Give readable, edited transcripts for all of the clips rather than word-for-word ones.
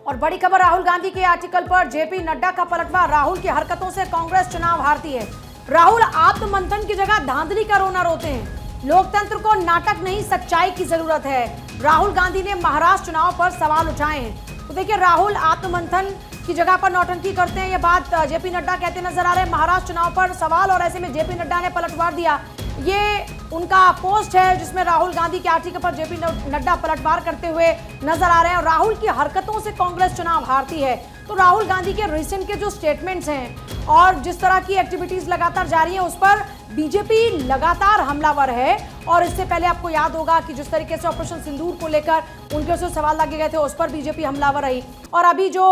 और बड़ी खबर राहुल गांधी के आर्टिकल पर जेपी नड्डा का पलटवार। राहुल की हरकतों से कांग्रेस चुनाव हारती है। राहुल आत्ममंथन की जगह धांधली का रोना रोते हैं। लोकतंत्र को नाटक नहीं सच्चाई की जरूरत है। राहुल गांधी ने महाराष्ट्र चुनाव पर सवाल उठाए हैं। तो देखिए, राहुल आत्ममंथन की जगह पर नौटंकी करते हैं, ये बात जेपी नड्डा कहते नजर आ रहे हैं। महाराष्ट्र चुनाव पर सवाल और ऐसे में जेपी नड्डा ने पलटवार दिया। ये उनका पोस्ट है जिसमें राहुल गांधी के आर्टिकल पर जेपी नड्डा पलटवार करते हुए नजर आ रहे हैं। और राहुल की हरकतों से कांग्रेस चुनाव हारती है। तो राहुल गांधी के रिसेंट के जो स्टेटमेंट्स हैं और जिस तरह की एक्टिविटीज लगातार जारी है उस पर बीजेपी लगातार हमलावर है। और इससे पहले आपको याद होगा कि जिस तरीके से ऑपरेशन सिंदूर को लेकर उनके से सवाल लगे गए थे उस पर बीजेपी हमलावर रही। और अभी जो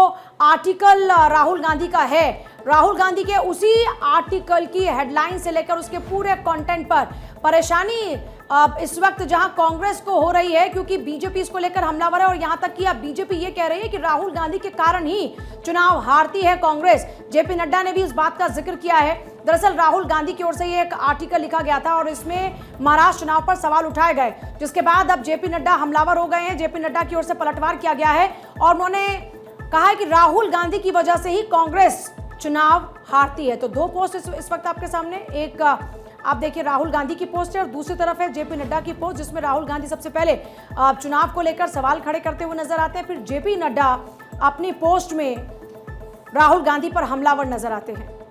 आर्टिकल राहुल गांधी का है, राहुल गांधी के उसी आर्टिकल की हेडलाइन से लेकर उसके पूरे कंटेंट पर परेशानी इस वक्त जहां कांग्रेस को हो रही है, क्योंकि बीजेपी इसको लेकर हमलावर है। और यहां तक कि अब बीजेपी ये कह रही है कि राहुल गांधी के कारण ही चुनाव हारती है कांग्रेस। जेपी नड्डा ने भी इस बात का जिक्र किया है। दरअसल राहुल गांधी की ओर से ये एक आर्टिकल लिखा गया था और इसमें महाराष्ट्र चुनाव पर सवाल उठाए गए, जिसके बाद अब जेपी नड्डा हमलावर हो गए हैं। जेपी नड्डा की ओर से पलटवार किया गया है और उन्होंने कहा है कि राहुल गांधी की वजह से ही कांग्रेस चुनाव हारती है। तो दो पोस्ट इस वक्त आपके सामने, एक आप देखिए राहुल गांधी की पोस्ट है और दूसरी तरफ है जेपी नड्डा की पोस्ट, जिसमें राहुल गांधी सबसे पहले चुनाव को लेकर सवाल खड़े करते हुए नजर आते हैं। फिर जेपी नड्डा अपनी पोस्ट में राहुल गांधी पर हमलावर नजर आते हैं।